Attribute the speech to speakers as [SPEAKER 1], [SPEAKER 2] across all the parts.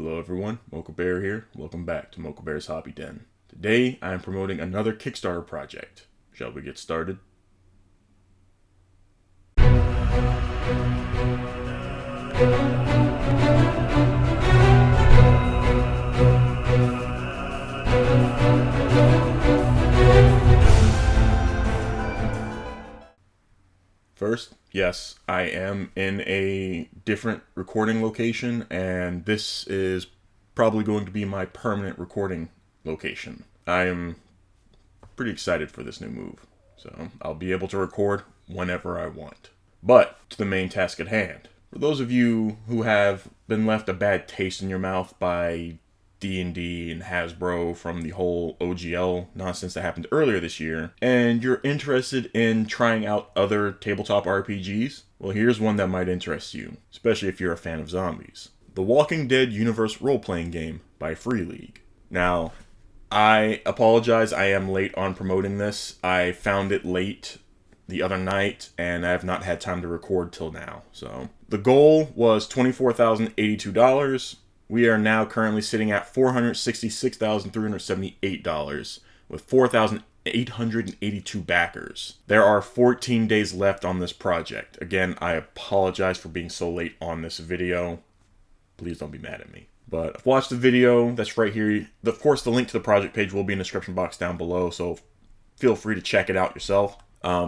[SPEAKER 1] Hello everyone, Mocha Bear here. Welcome back to Mocha Bear's Hobby Den. Today I am promoting another Kickstarter project. Shall we get started? First, yes, I am in a different recording location, and this is probably going to be my permanent recording location. I am pretty excited for this new move, so I'll be able to record whenever I want. But to the main task at hand. For those of you who have been left a bad taste in your mouth by D&D and Hasbro from the whole OGL nonsense that happened earlier this year, and you're interested in trying out other tabletop RPGs, well, here's one that might interest you, especially if you're a fan of zombies. The Walking Dead Universe role-playing game by Free League. Now, I apologize, I am late on promoting this. I found it late the other night, and I have not had time to record till now. So the goal was $24,082. We are now currently sitting at $466,378 with 4,882 backers. There are 14 days left on this project. Again, I apologize for being so late on this video. Please don't be mad at me. But I've watched the video that's right here. Of course, the link to the project page will be in the description box down below, so feel free to check it out yourself.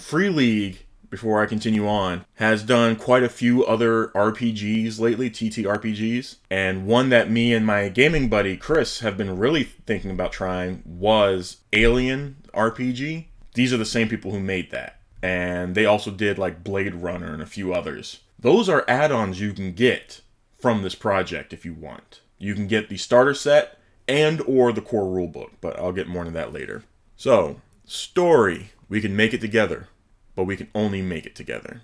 [SPEAKER 1] Free League, before I continue on, has done quite a few other RPGs lately, ttrpgs, and one that me and my gaming buddy Chris have been really thinking about trying was Alien RPG. These are the same people who made that, and they also did like Blade Runner and a few others. Those are add-ons you can get from this project if you want. You can get the starter set and or the core rulebook, but I'll get more into that later. So, story. We can make it together, but we can only make it together.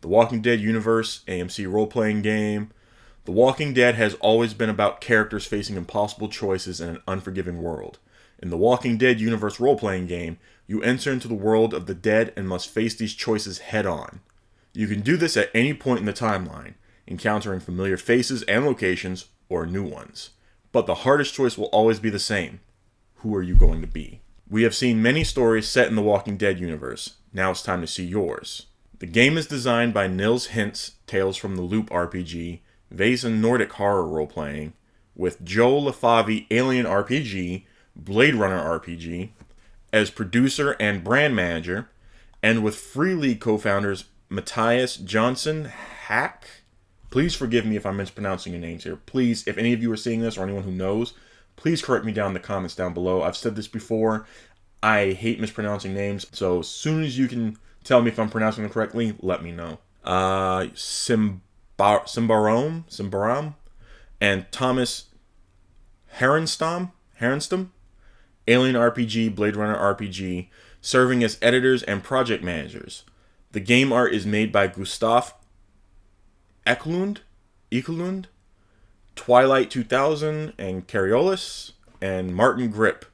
[SPEAKER 1] The Walking Dead universe, AMC role-playing game. The Walking Dead has always been about characters facing impossible choices in an unforgiving world. In the Walking Dead universe role-playing game, you enter into the world of the dead and must face these choices head-on. You can do this at any point in the timeline, encountering familiar faces and locations, or new ones. But the hardest choice will always be the same. Who are you going to be? We have seen many stories set in the Walking Dead universe. Now it's time to see yours. The game is designed by Nils Hintz, Tales from the Loop RPG, Vaesen Nordic Horror Role-Playing, with Joe LaFavi Alien RPG, Blade Runner RPG, as producer and brand manager, and with Free League co-founders Matthias Johnson Hack. Please forgive me if I'm mispronouncing your names here. Please, if any of you are seeing this or anyone who knows, please correct me down in the comments down below. I've said this before. I hate mispronouncing names, so as soon as you can tell me if I'm pronouncing them correctly, let me know. Simbaram, and Thomas Herenstam, Alien RPG, Blade Runner RPG, serving as editors and project managers. The game art is made by Gustav Ekelund, Twilight 2000 and Cariolis, and Martin Grip,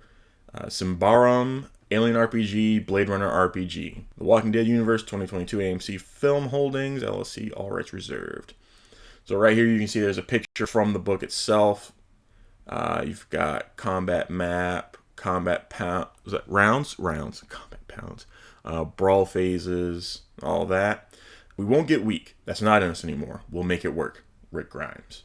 [SPEAKER 1] Simbaram, Alien RPG, Blade Runner RPG. The Walking Dead Universe 2022 AMC Film Holdings, LLC, all rights reserved. So right here you can see there's a picture from the book itself. You've got combat map, combat pound, was that rounds, combat pounds, brawl phases, all that. We won't get weak. That's not in us anymore. We'll make it work. Rick Grimes.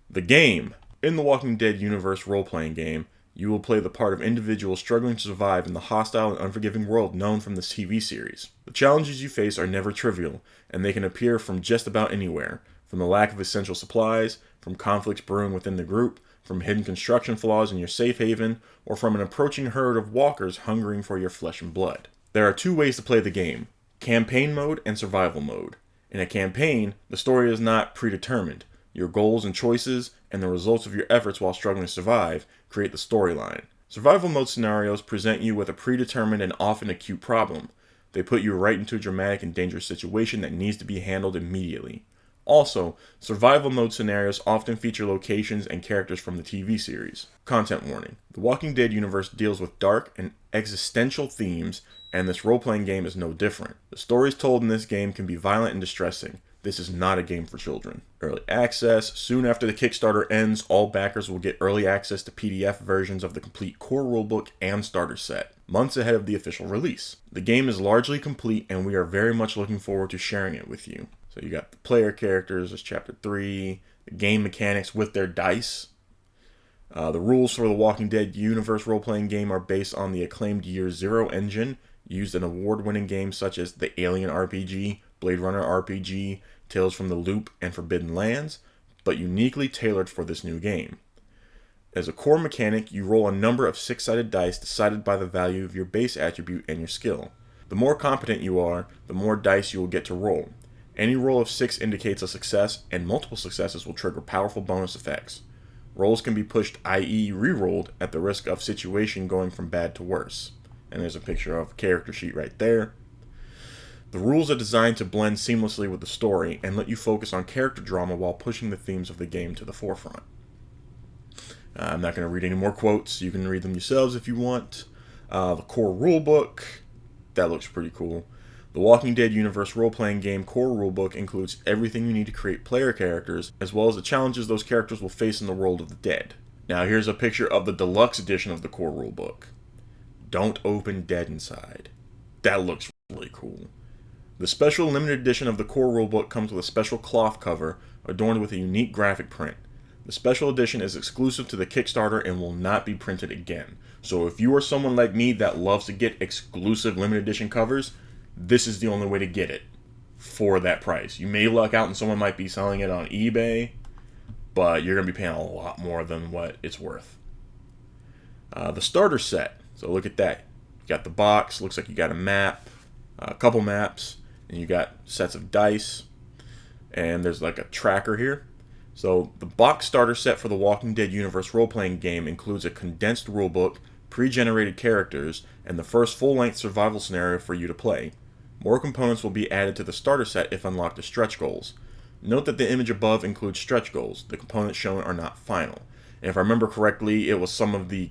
[SPEAKER 1] The game. In the Walking Dead universe role-playing game, you will play the part of individuals struggling to survive in the hostile and unforgiving world known from this TV series. The challenges you face are never trivial, and they can appear from just about anywhere. From the lack of essential supplies, from conflicts brewing within the group, from hidden construction flaws in your safe haven, or from an approaching herd of walkers hungering for your flesh and blood. There are two ways to play the game: campaign mode and survival mode. In a campaign, the story is not predetermined. Your goals and choices, and the results of your efforts while struggling to survive, create the storyline. Survival mode scenarios present you with a predetermined and often acute problem. They put you right into a dramatic and dangerous situation that needs to be handled immediately. Also, survival mode scenarios often feature locations and characters from the TV series. Content warning. The Walking Dead universe deals with dark and existential themes, and this role-playing game is no different. The stories told in this game can be violent and distressing. this is not a game for children. Early access. Soon after the Kickstarter ends, all backers will get early access to PDF versions of the complete core rulebook and starter set, months ahead of the official release. The game is largely complete, and we are very much looking forward to sharing it with you. So you got the player characters, as Chapter 3, the game mechanics with their dice. The rules for the Walking Dead universe role-playing game are based on the acclaimed Year Zero engine, used in award-winning games such as the Alien RPG, Blade Runner RPG, Tales from the Loop, and Forbidden Lands, but uniquely tailored for this new game. As a core mechanic, you roll a number of 6-sided dice decided by the value of your base attribute and your skill. The more competent you are, the more dice you will get to roll. Any roll of 6 indicates a success, and multiple successes will trigger powerful bonus effects. Rolls can be pushed, i.e. re-rolled, at the risk of situation going from bad to worse. And there's a picture of a character sheet right there. The rules are designed to blend seamlessly with the story and let you focus on character drama while pushing the themes of the game to the forefront. I'm not going to read any more quotes. You can read them yourselves if you want. The core rulebook, that looks pretty cool. The Walking Dead universe role-playing game core rulebook includes everything you need to create player characters, as well as the challenges those characters will face in the world of the dead. Now here's a picture of the deluxe edition of the core rulebook. Don't open dead inside. That looks really cool. The special limited edition of the core rulebook comes with a special cloth cover adorned with a unique graphic print. The special edition is exclusive to the Kickstarter and will not be printed again. So if you are someone like me that loves to get exclusive limited edition covers, this is the only way to get it for that price. You may luck out and someone might be selling it on eBay, but you're going to be paying a lot more than what it's worth. The starter set. So look at that. You got the box. Looks like you got a map, a couple maps, and you got sets of dice. And there's like a tracker here. So the box starter set for the Walking Dead universe role-playing game includes a condensed rulebook, pre-generated characters, and the first full-length survival scenario for you to play. More components will be added to the starter set if unlocked as stretch goals. Note that the image above includes stretch goals. The components shown are not final. And if I remember correctly, it was some of the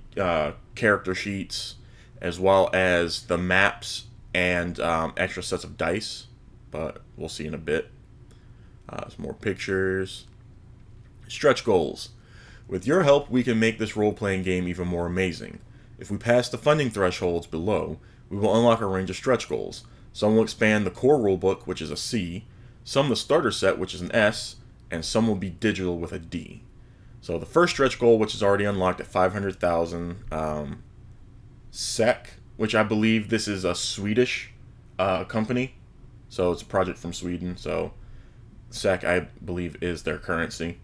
[SPEAKER 1] character sheets, as well as the maps and extra sets of dice, but we'll see in a bit. Some more pictures. Stretch goals. With your help, we can make this role-playing game even more amazing. If we pass the funding thresholds below, we will unlock a range of stretch goals. Some will expand the core rulebook, which is a C, some the starter set, which is an S, and some will be digital with a D. So the first stretch goal, which is already unlocked at 500,000 SEK, which I believe this is a Swedish company, so it's a project from Sweden, so SEK, I believe, is their currency.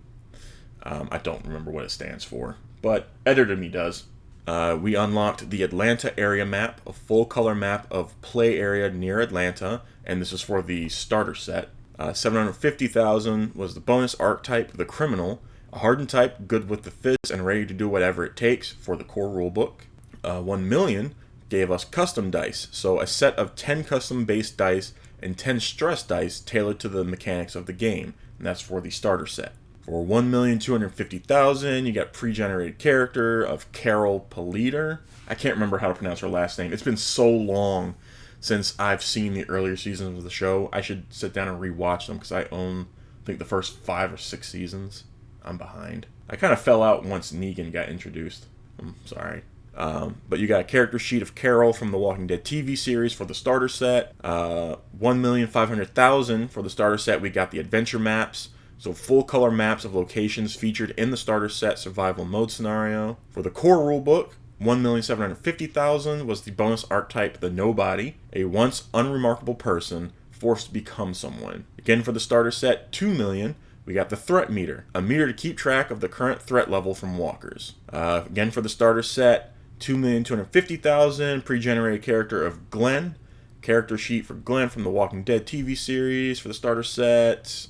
[SPEAKER 1] I don't remember what it stands for, but Editor Me does. We unlocked the Atlanta area map, a full color map of play area near Atlanta, and this is for the starter set. 750,000 was the bonus archetype, the criminal, a hardened type, good with the fists and ready to do whatever it takes for the core rulebook. 1 million gave us custom dice, so a set of 10 custom base dice and 10 stress dice tailored to the mechanics of the game, and that's for the starter set. For 1,250,000, you got pre-generated character of Carol Politer. I can't remember how to pronounce her last name. It's been so long since I've seen the earlier seasons of the show. I should sit down and rewatch them because I own, I think, the first 5 or 6 seasons. I'm behind. I kind of fell out once Negan got introduced. I'm sorry. But you got a character sheet of Carol from the Walking Dead TV series for the starter set. 1,500,000 for the starter set. We got the adventure maps. So full color maps of locations featured in the starter set survival mode scenario. For the core rulebook, 1,750,000 was the bonus archetype the Nobody, a once unremarkable person forced to become someone. Again for the starter set, 2 million, we got the threat meter, a meter to keep track of the current threat level from walkers. Again for the starter set, 2,250,000, pre-generated character of Glenn, character sheet for Glenn from the Walking Dead TV series for the starter set.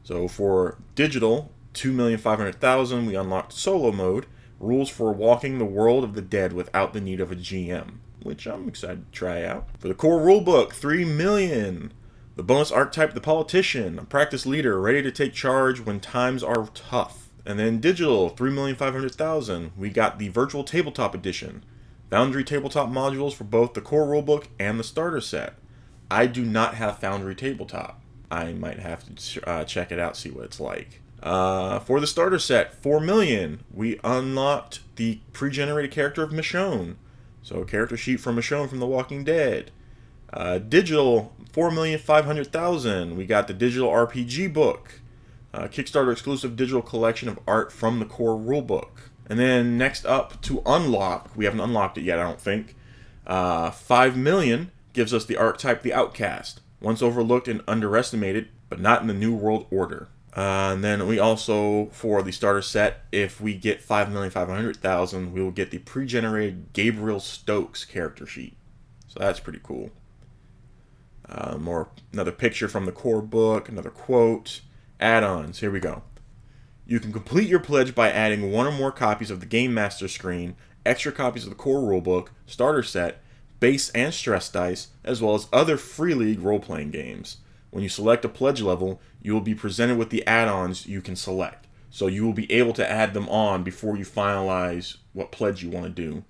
[SPEAKER 1] So for digital, 2,500,000, we unlocked solo mode, rules for walking the world of the dead without the need of a GM, which I'm excited to try out. For the core rulebook, 3 million. The bonus archetype, the politician, a practice leader ready to take charge when times are tough. And then digital, 3,500,000. We got the virtual tabletop edition. Foundry tabletop modules for both the core rulebook and the starter set. I do not have Foundry tabletop. I might have to check it out, see what it's like. For the starter set, 4 million, we unlocked the pre-generated character of Michonne. So a character sheet from Michonne from The Walking Dead. Digital, 4,500,000. We got the digital RPG book. Kickstarter exclusive digital collection of art from the core rulebook. And then next up to unlock, we haven't unlocked it yet, I don't think. 5 million gives us the archetype The Outcast. Once overlooked and underestimated, but not in the New World Order. And then we also, for the starter set, if we get 5,500,000, we will get the pre-generated Gabriel Stokes character sheet. So that's pretty cool. Another picture from the core book, another quote. Add-ons, here we go. You can complete your pledge by adding one or more copies of the Game Master screen, extra copies of the core rulebook, starter set, base and stress dice, as well as other Free League role-playing games. When you select a pledge level, you will be presented with the add-ons you can select. So you will be able to add them on before you finalize what pledge you want to do.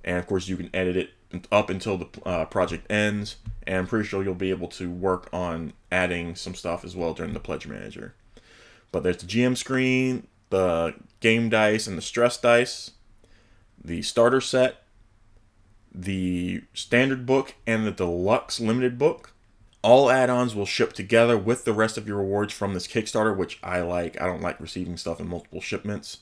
[SPEAKER 1] And of course you can edit it up until the project ends. And I'm pretty sure you'll be able to work on adding some stuff as well during the pledge manager. But there's the GM screen, the game dice and the stress dice, the starter set, the standard book, and the deluxe limited book. All add-ons will ship together with the rest of your rewards from this Kickstarter, which I like. I don't like receiving stuff in multiple shipments.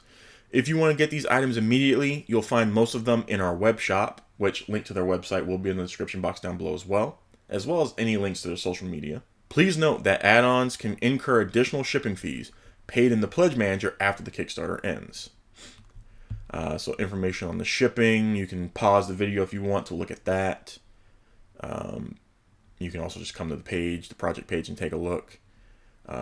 [SPEAKER 1] If you want to get these items immediately, you'll find most of them in our web shop, which link to their website will be in the description box down below as well as any links to their social media. Please note that add-ons can incur additional shipping fees paid in the Pledge Manager after the Kickstarter ends. So information on the shipping, you can pause the video if you want to look at that. You can also just come to the page, the project page, and take a look.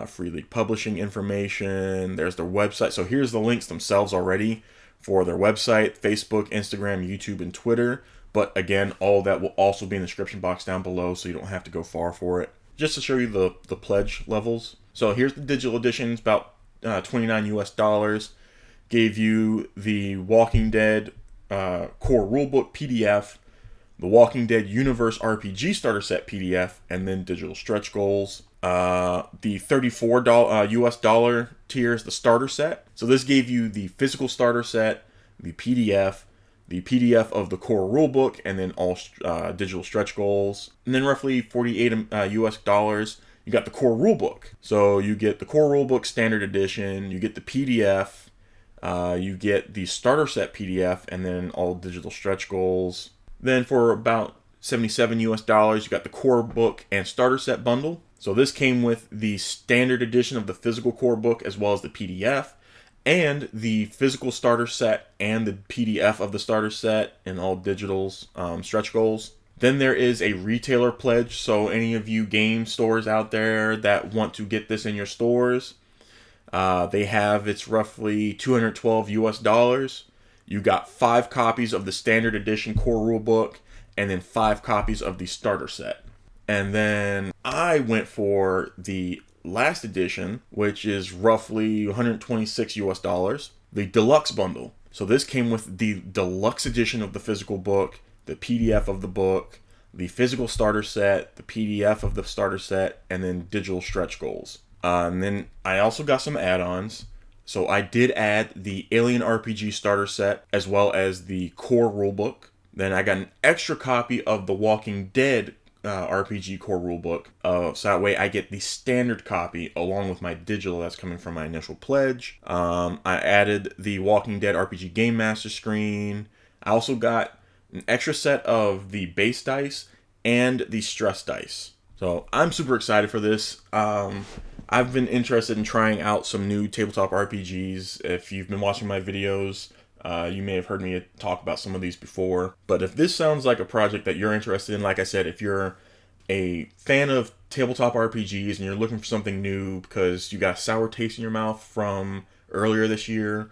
[SPEAKER 1] Free League publishing information. There's their website. So here's the links themselves already for their website, Facebook, Instagram, YouTube, and Twitter. But again, all that will also be in the description box down below, so you don't have to go far for it. Just to show you the pledge levels. So here's the digital edition. It's about $29 US. Gave you the Walking Dead core rulebook PDF, the Walking Dead Universe RPG starter set PDF, and then digital stretch goals. The $34 US tier is the starter set. So this gave you the physical starter set, the PDF of the core rulebook, and then all digital stretch goals. And then roughly $48 US, you got the core rulebook. So you get the core rulebook standard edition, you get the PDF, you get the starter set PDF, and then all digital stretch goals. Then for about $77 US, you got the core book and starter set bundle. So this came with the standard edition of the physical core book as well as the PDF, and the physical starter set and the PDF of the starter set and all digitals stretch goals. Then there is a retailer pledge. So any of you game stores out there that want to get this in your stores, they have, it's roughly $212 US. You got 5 copies of the standard edition core rulebook and then 5 copies of the starter set. And then I went for the last edition, which is roughly $126 US, the deluxe bundle. So this came with the deluxe edition of the physical book, the PDF of the book, the physical starter set, the PDF of the starter set, and then digital stretch goals. And then I also got some add-ons. So I did add the Alien RPG starter set as well as the core rulebook. Then I got an extra copy of the Walking Dead RPG core rulebook. So that way I get the standard copy along with my digital that's coming from my initial pledge. I added the Walking Dead RPG Game Master screen. I also got an extra set of the base dice and the stress dice. So I'm super excited for this. I've been interested in trying out some new tabletop RPGs. If you've been watching my videos, you may have heard me talk about some of these before. But if this sounds like a project that you're interested in, like I said, if you're a fan of tabletop RPGs and you're looking for something new because you got a sour taste in your mouth from earlier this year,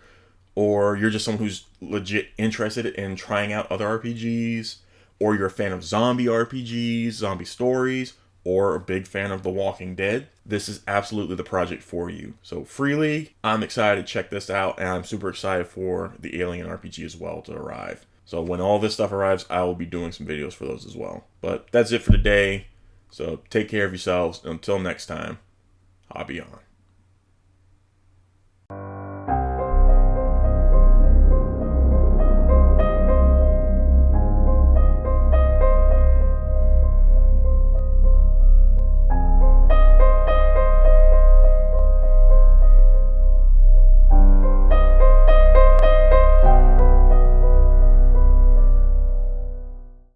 [SPEAKER 1] or you're just someone who's legit interested in trying out other RPGs, or you're a fan of zombie RPGs, zombie stories, or a big fan of The Walking Dead, this is absolutely the project for you. So Free League, I'm excited to check this out, and I'm super excited for the Alien RPG as well to arrive. So when all this stuff arrives, I will be doing some videos for those as well. But that's it for today. So take care of yourselves. Until next time, hobby on.